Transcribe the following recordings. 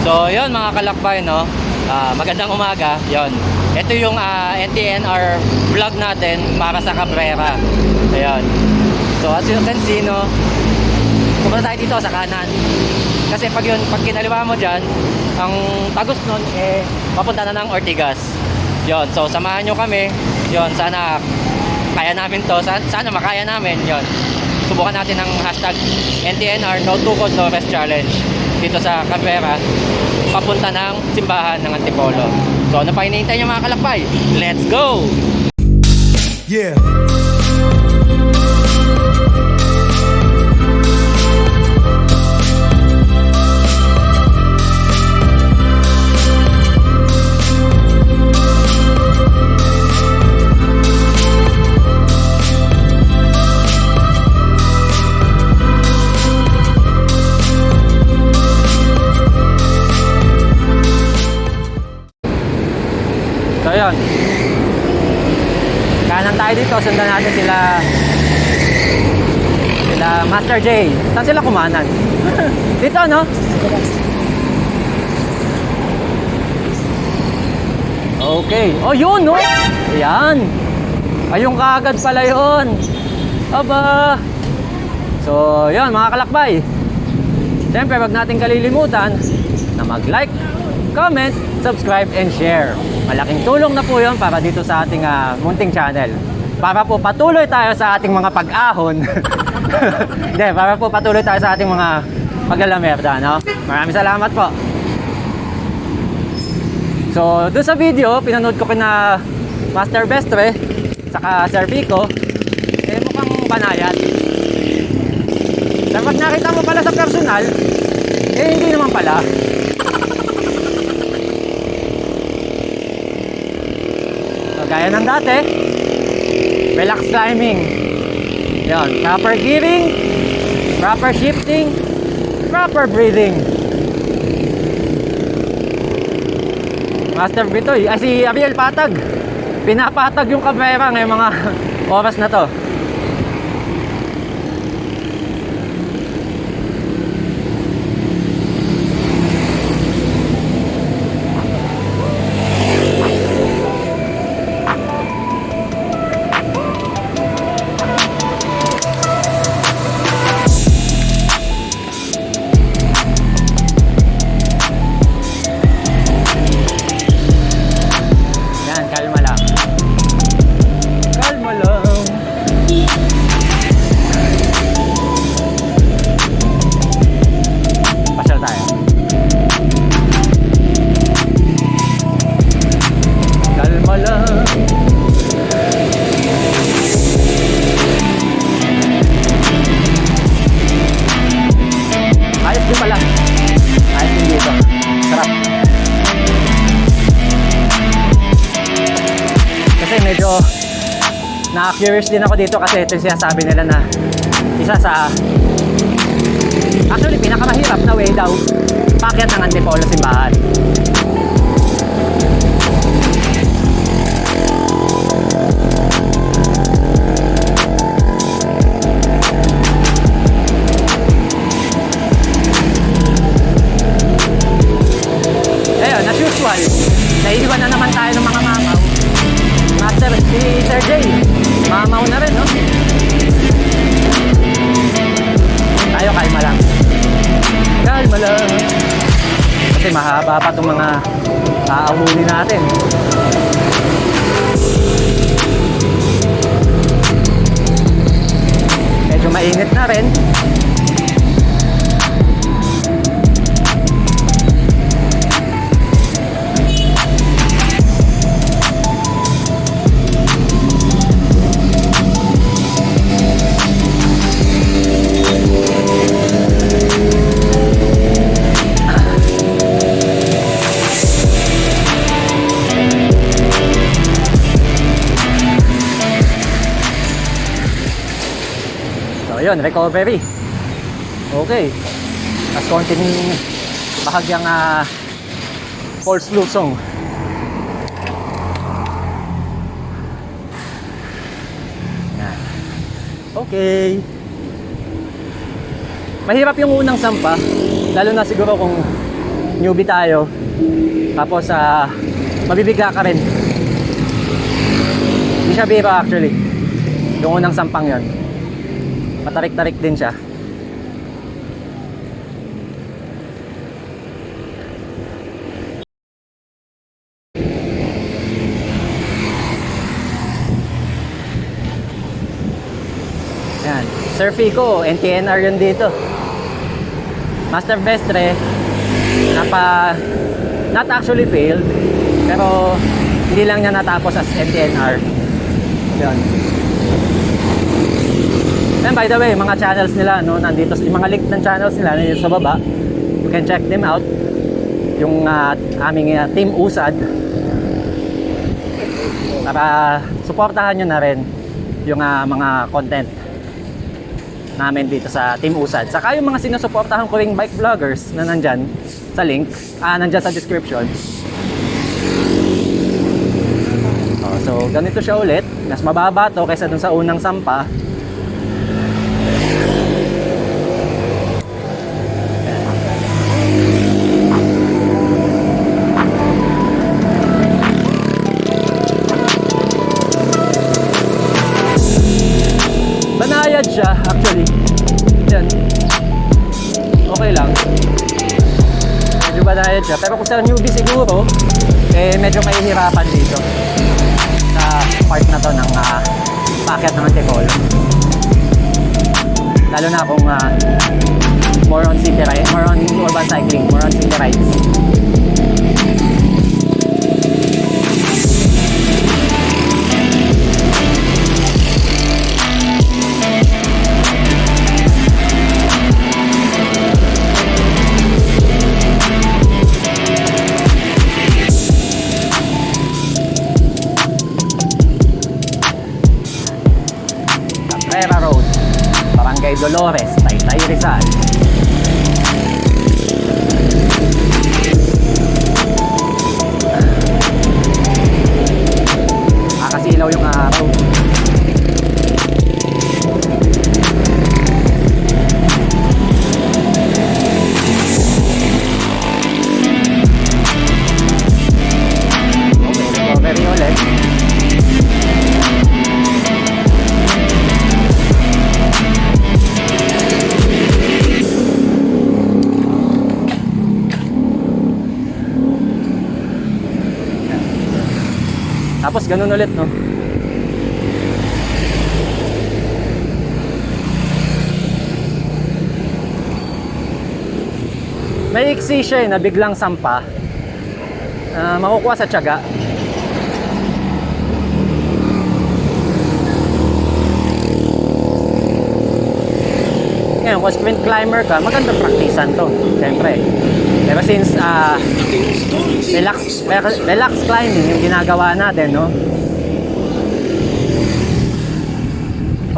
So yun mga kalakbay, no, magandang umaga. Yun, ito yung NTNR vlog natin para sa Cabrera. Ayun. So as you can see, no, pupunta tayo dito sa kanan. Kasi pag kinaliwa mo dyan, ang tagos nun papunta na ng Ortigas. Yun, so samahan nyo kami. Yun, sana kaya namin to. Sana makaya namin. Yun, subukan natin ang hashtag NTNR No Tukod No Rest Challenge dito sa Cabrera, papunta ng simbahan ng Antipolo. So ano pa hinihintay nyo mga kalakbay? Let's go! Yeah. So yun, kanan tayo dito, sundan natin sila Master J. Saan sila kumanan? Dito, no? Okay. Oh, yun, no? Ayan. Ayun kaagad pala yun. Aba. So yun mga kalakbay, siyempre wag natin kalilimutan na mag-like, comment, subscribe, and share. Malaking tulong na po yun para dito sa ating munting channel. Para po patuloy tayo sa ating mga pag-ahon. Hindi, para po patuloy tayo sa ating mga paglalamerda, no? Maraming salamat po. So, doon sa video, pinanood ko kina Master Bestre, saka Sir Vico, mukhang banayad. Pero pag nakita mo pala sa personal, hindi naman pala. Gaya ng dati, relax climbing. Yan, proper gearing, proper shifting, proper breathing. Master Bitoy, si Ariel Patag, pinapatag yung Cabrera ngayong mga oras na to. Na-curious din ako dito kasi ito yung sinasabi nila na isa sa actually pinakamahirap na way daw paakyat ng Antipolo simbahan. Ayun, as usual, naiiwan na naman tayo ng mga mamaw. Master, si Sir J, mamaw na rin, no? Tayo, kalma lang. Kalma lang. Kasi mahaba pa itong mga aahuli natin. Medyo mainit na rin. Ayun, recovery. Okay. At konting bahagyang false lusong. Yan. Okay. Mahirap yung unang sampa, lalo na siguro kung newbie tayo. Tapos mabibigla ka rin. Hindi siya biro actually. Yung unang sampang yon. Matarik-tarik din siya. Yan. Sir Fico, NTNR yun dito. Master Vestre, not actually failed, pero hindi lang niya natapos as NTNR. Yun. And by the way, mga channels nila, no, nandito, yung mga link ng channels nila nandito sa baba. You can check them out. Yung aming Team Usad. Para suportahan nyo na rin yung mga content namin dito sa Team Usad. Saka yung mga sinusuportahan ko ring bike vloggers na nandyan sa link, nandyan sa description. So ganito siya ulit. Mas mababa to kaysa dun sa unang sampa. Banayad siya actually. Yan. Okay lang. Medyo banayad siya. Pero kung sa newbie siguro, medyo mahihirapan dito sa part na to ng paakyat ng Antipolo. Lalo na kung more on city ride, more on urban cycling, more on city rides. Cabrera Road, Barangay Dolores, Taytay Rizal. Nakakasilaw yung araw. Okay, recovery ulit. Tapos ganun ulit, no? May iksi siya na biglang sampa. Makukuha sa tiyaga. Ngayon, kung sprint climber ka, magandang praktisan to. Siyempre. Pero since relax climbing yung ginagawa natin, no?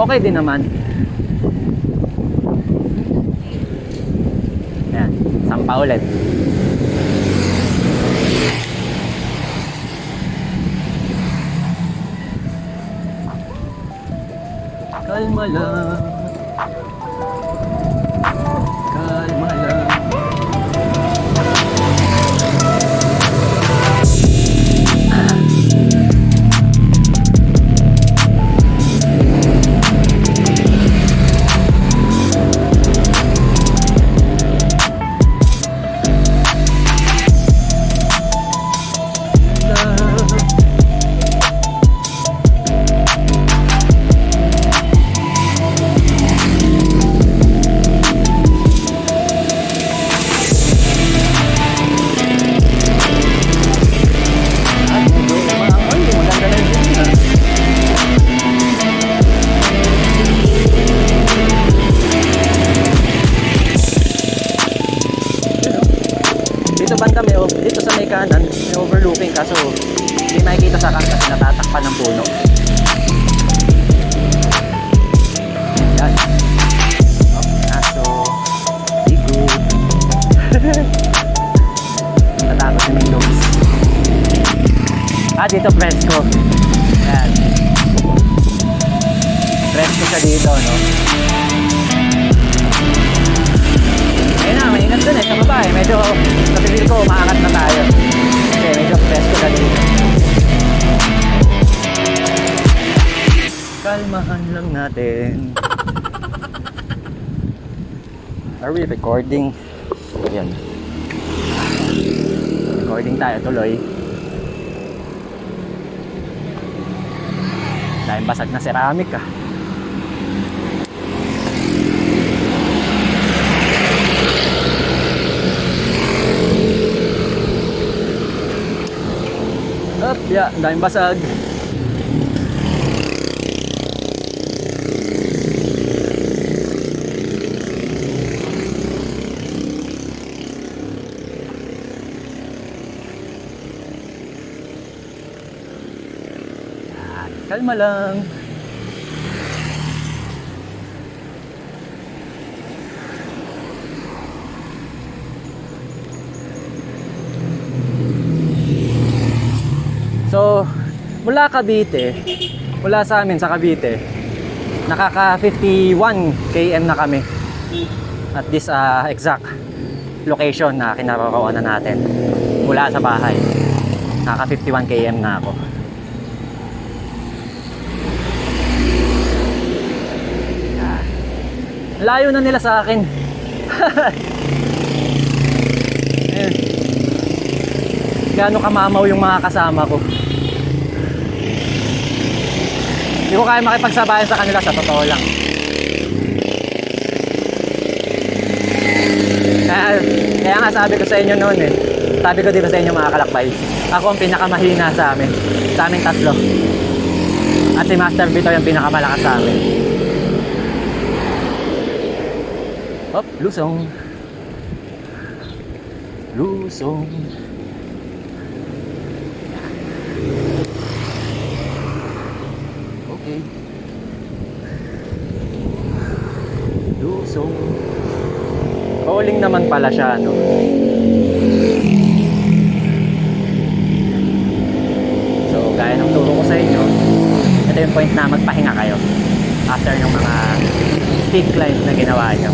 Okay din naman. Ayan, sampa ulit. Kalma lang. Kalma lang. Dito sa may kanan, may overlooking kaso hindi makikita sa kanan kasi natatakpan ng puno. Yan. So, be good. Natakot si Ming Looks. Dito fresco. Yan. Fresco siya dito, no? Ayun na, maingat dun sa baba medyo napipil ko umaangat na tayo. Okay, medyo presko na dito. Kalmahan lang natin. Are we recording? Ayan. Recording tayo tuloy. Dahil basag na ceramic ah. Up, yeah, daming basag. Kalma lang. So, mula Cavite, mula sa amin sa Cavite, nakaka 51 km na kami at this exact location na kinaroroonan natin mula sa bahay. Nakaka 51 km na ako. Layo na nila sa akin. Gaano kamamaw yung mga kasama ko. Hindi ko kaya makipagsabayan sa kanila, sa totoo lang. Kaya nga sabi ko sa inyo noon eh. Sabi ko dito sa inyo mga kalakbay, ako ang pinakamahina sa amin. Sa aming tatlo. At si Master Vito yung pinakamalakas sa amin. Hop, lusong. Lusong. Okay. Lusong. Rolling naman pala siya, no? So, gaya ng turo ko sa inyo, ito yung point na magpahinga kayo after ng mga steep climb na ginawa nyo.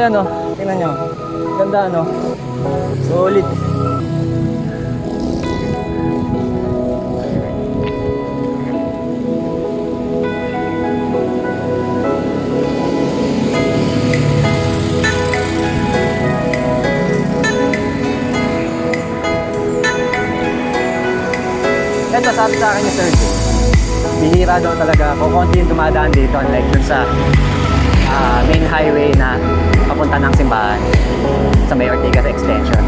yan, oh. Tingnan nyo. Ganda, ano. Solid. Ito, sabi sa akin ni Sir Jay, bihira daw talaga kung konti yung dumadaan dito, unlike dun sa main highway na papunta ng simbahan sa May Ortigas Extension.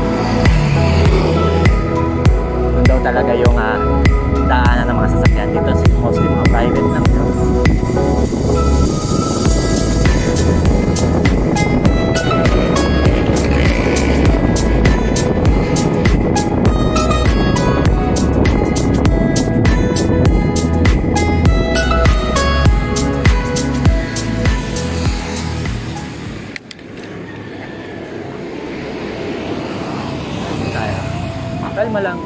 Doon daw talaga yung daanan ng mga sasakyan dito, mostly mga private lang daw. Kalma lang.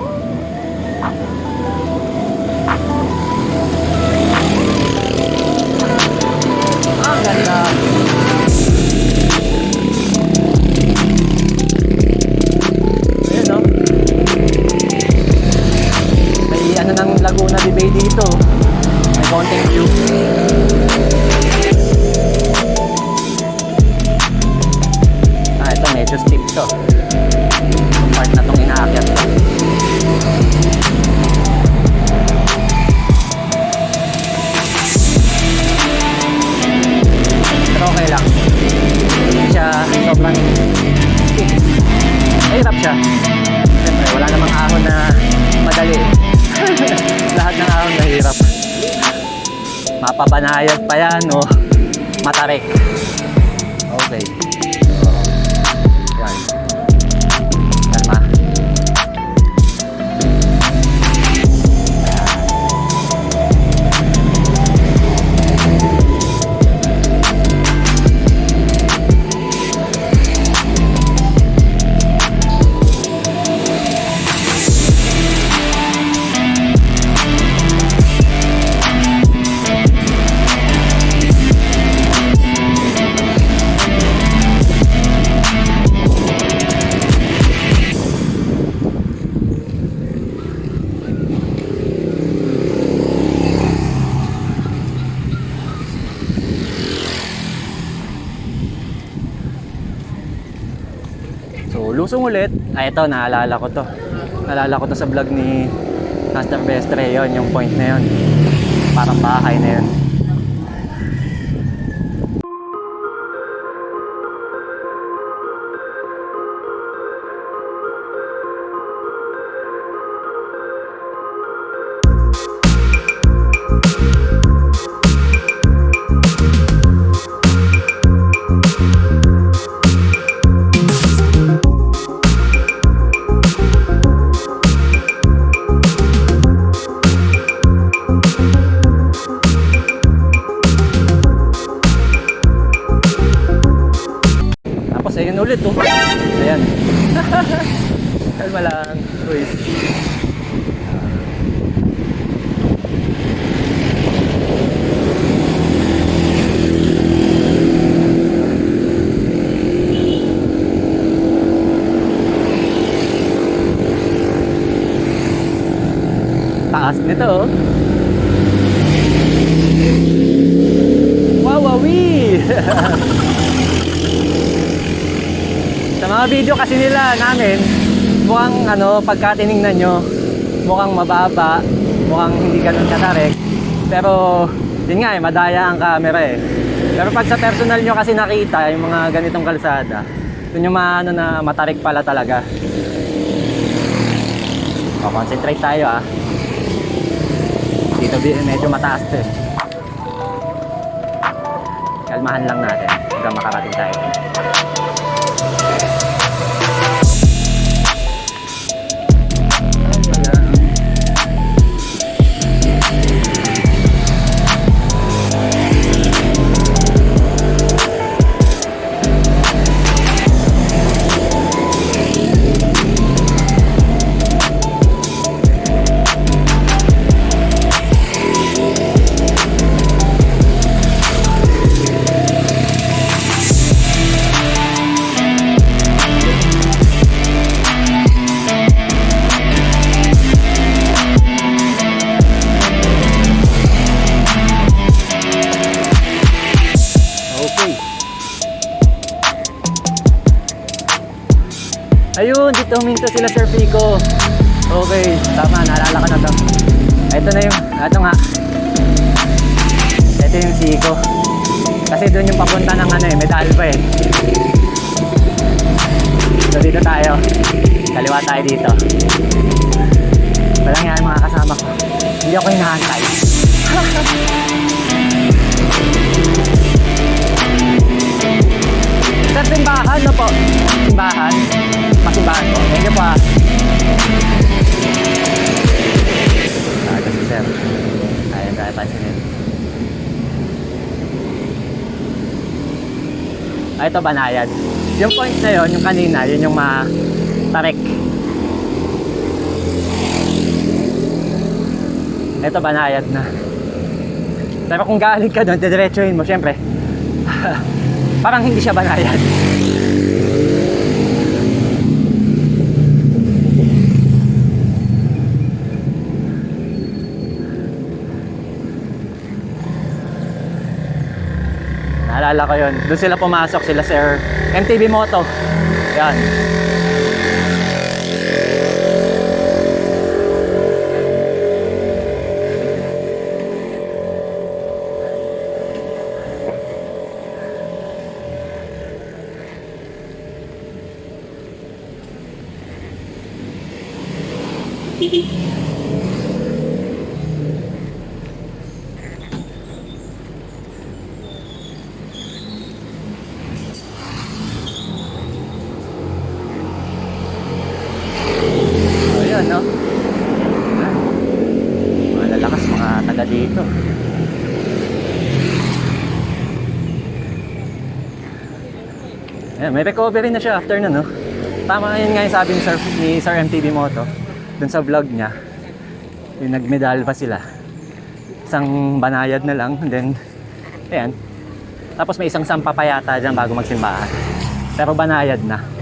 Ang ganda. Ayun, no? May ano ng Laguna de Bay dito. May konting view. Ito medyo steep to. Yung part na tong inaakyat ko. Pero okay lang. Hindi siya sobrang steep. Mahirap siya. Siyempre, wala namang ahon na madali. Lahat ng ahon mahirap. Mapapanayag pa yan o matarik. Okay. Yan. Kalma. So, lusong ulit. Ito, naalala ko to. Naalala ko to sa vlog ni Master Bestre, yon yung point na yon. Parang bahay na yun. Ayun ulit oh. Ayan. Kalma lang. Uy. Taas nito oh. Wow, wee! Sa mga video kasi nila namin, mukhang pagka tinignan nyo, mukhang mababa, mukhang hindi ganun katarik. Pero, yun nga madaya ang camera eh. Pero pag sa personal nyo kasi nakita, yung mga ganitong kalsada, dun yung na matarik pala talaga. O, concentrate tayo ah. Dito medyo mataas to eh. Kalmahan lang natin hanggang makarating tayo. Ayun, dito huminto sila Sir Pico. Okay, tama, naalala ko na to. Ito na yung, ito nga. Ito yung Siko. Kasi doon yung papunta ng ano eh, Medalva eh. So dito tayo. Kaliwa tayo dito. Walang yan mga kasama ko. Hindi ako hinahantay. Sir, simbahan na po. Simbahan. Pasimbahan po. Thank you po ah. Ito si Sir. Ayan tayo pansinin. Ito Banayad. Yung point na yun, yung kanina, yun yung Tarek. Ito Banayad na. Pero kung galing ka doon, didiretsuhin mo, syempre. Parang hindi siya Banayad. Naalala ko yun. Doon sila pumasok, sila Sir MTB Moto. Yan. Ayan, no? Mga lalakas, mga taga dito. Ayan, may recovery na siya after na, no? Tama yun nga yung sabi ni Sir MTV Moto dun sa vlog niya. Yung nagmedal pa sila. Isang Banayad na lang, and then ayan. Tapos may isang sampa pa yata dyan bago magsimbahan. Pero Banayad na.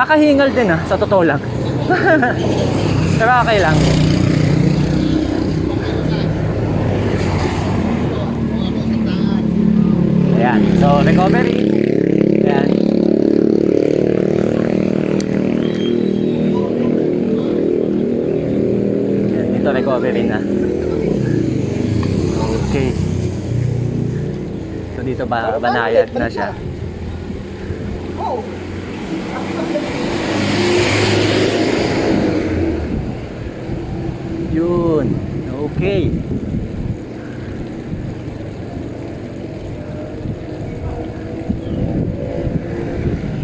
Kahingal din sa totoo lang. Pero okay lang. Ayan, so recovery. Ayan. Ayan, dito recovery na. Okay. So dito Banayad na siya. Yun. Okay.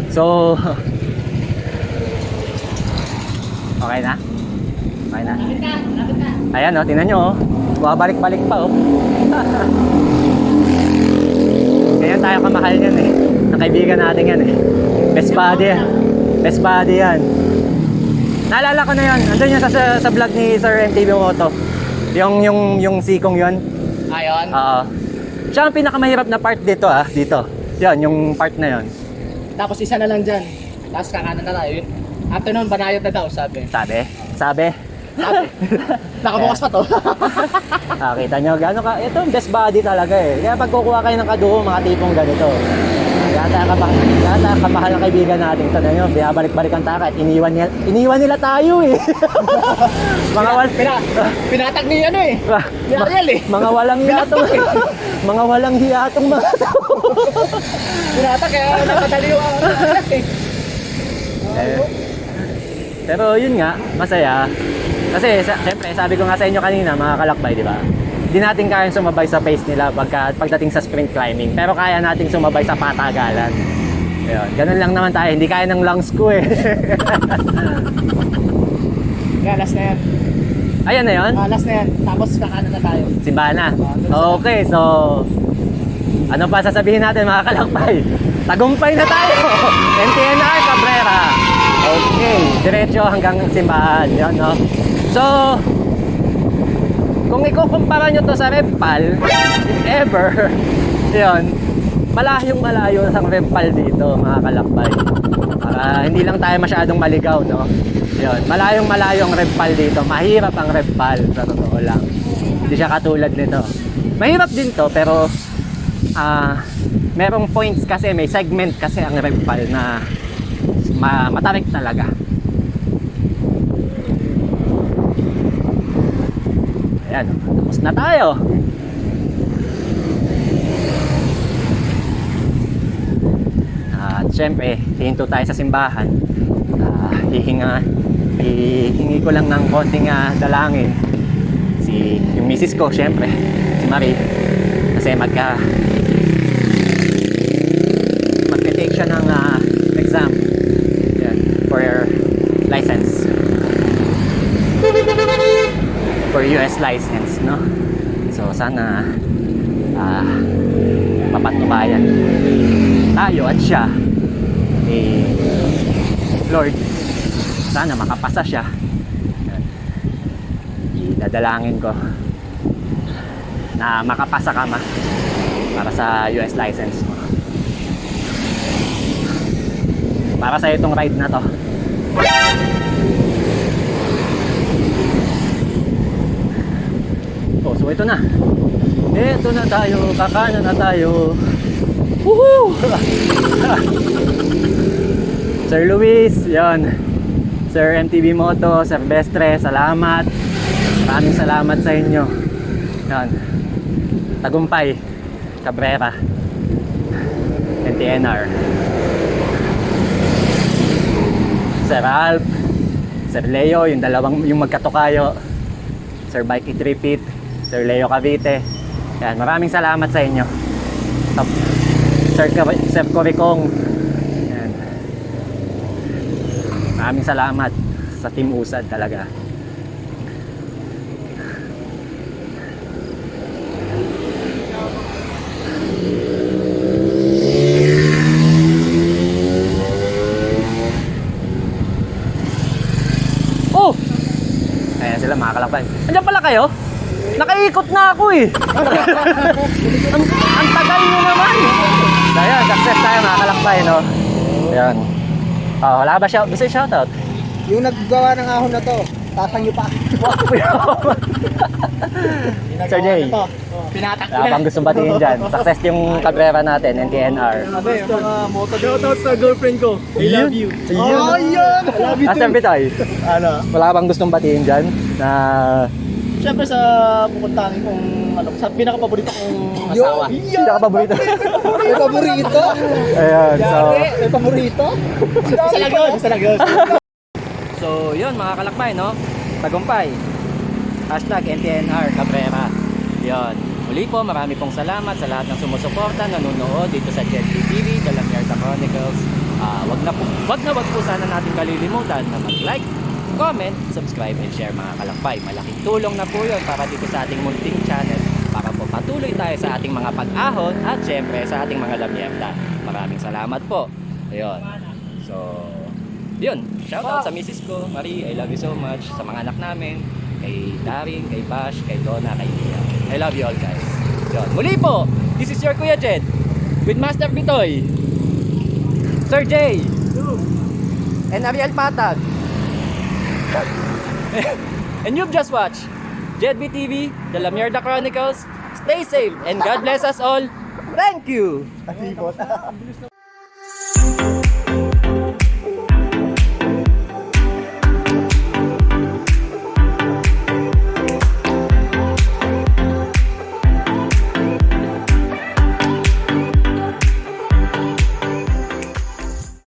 So okay na? Okay na? Ayan o, tingnan nyo o. Bumabalik-balik pa o. Ganyan tayo kamahal yan eh. Ang kaibigan natin yan eh. Best buddy. Best buddy yan. Naalala ko na yun. Andun yun sa vlog ni Sir MTV Moto. Yung Sikong yun. Ayon. Oo. Siya ang pinakamahirap na part dito dito. Yun, yung part na yun. Tapos isa na lang dyan. Tapos kakanan na tayo. After nun, Banayad na daw, sabi. Sabi? Sabi. Nakabukas pa to. Kita nyo, gano'n ka, ito best body talaga eh. Kaya pag kukuha kayo ng kaduo, mga tipong ganito. Yata kamahal ng kaibigan natin. Ito na nyo, binabalik-balik ang taka at iniwan nila tayo eh. Pinatag ni ano eh. Ni Ariel eh. Mga walang hiyatong mga walang hiyatong mga tao. Pinatag kaya napadali yung Pero yun nga, masaya. Kasi siyempre, sabi ko nga sa inyo kanina, mga kalakbay, di ba? Hindi natin kayang sumabay sa pace nila pagdating sa sprint climbing. Pero kaya nating sumabay sa patagalan. Ayun, ganun lang naman tayo. Hindi kaya ng lungs ko eh. Kaya last na yan. Ayan na yun? Last na yan. Tapos kakanan na tayo. Simbana. Okay, so ano pa sasabihin natin mga kalakbay? Tagumpay na tayo! NTNR Cabrera. Okay, diretso hanggang simbahan. Yan, no? So, kung ikukumpara nyo to sa Repal, if ever, yun, malayong-malayo sa Repal dito, mga kalakbay. Para hindi lang tayo masyadong maligaw, no? Yun, malayong-malayo ang Repal dito. Mahirap ang Repal, sa totoo lang. Hindi siya katulad nito. Mahirap din to, pero merong points kasi, may segment kasi ang rev file na matarik talaga. Ayan, tapos na tayo. At syempre, hihinto tayo sa simbahan. Hihingi ko lang ng konting dalangin yung misis ko, syempre, si Marie, kasi magte-take siya ng exam, yan, for license, for US license, no? So sana mapatubayan tayo at siya, Lord, sana makapasa siya. Idadalangin ko na makapasa ka, ma, para sa US license mo, para sa itong ride na to. Oh, so ito na tayo, kakanan na tayo. Woohoo! Sir Luis, yon, Sir MTV Moto, Sir Bestre, salamat. Maraming salamat sa inyo. Yan. Tagumpay, Cabrera, NTNR. Sir Alp, Sir Leo, yung magkatukayo. Sir Bike Repeat, Sir Leo Cavite. Yan, maraming salamat sa inyo. Sir Coricong. Yan. Maraming salamat sa Team Usad talaga. Oh! Ayan sila mga kalakbay. Andiyan pala kayo? Nakaikot na ako eh. ang tagal nyo naman. So ayan, success tayo mga kalakbay, no? Ayan. Oh, wala ba gusto yung shoutout? Yung naggawa ng ahon na to, tatangyo pa. Sir Jay, Pinatak ko wala na. bang gustong batiin dyan? Success yung Cabrera natin, NTNR. Sabi, mga moto. Shoutout sa girlfriend ko. I love you. Oh, yun! I love you Master too. Bitoy, Ano? wala bang gustong batiin dyan? Na Siyempre sa pupuntahan kong, sa pinaka-paborito kong asawa. hindi ka paborito. May paborito? Ayan, so May paborito? Isa lang yun, isa lang yun. So, yun mga kalakbay, no? Tagumpay. Hashtag NTNR Cabrera. Yun. Muli po, marami pong salamat sa lahat ng sumusuporta, nanonood dito sa Jet TV, The Lamierda Chronicles. Wag po sana natin kalilimutan na mag-like, comment, subscribe, and share mga kalakbay. Malaking tulong na po yun para dito sa ating munting channel, para po patuloy tayo sa ating mga pag-ahon at syempre sa ating mga lamierda. Maraming salamat po. Ayun. So, yun, shoutout sa misis ko, Marie, I love you so much. Sa mga anak namin, kay Daring, kay Bash, kay Donna, kay Tia. I love you all, guys. Yun. Muli po, this is your Kuya Jed with Master Bitoy, Sir Jay, and Ariel Patag. And you've just watched JedB TV, The Lamierda Chronicles. Stay safe and God bless us all. Thank you!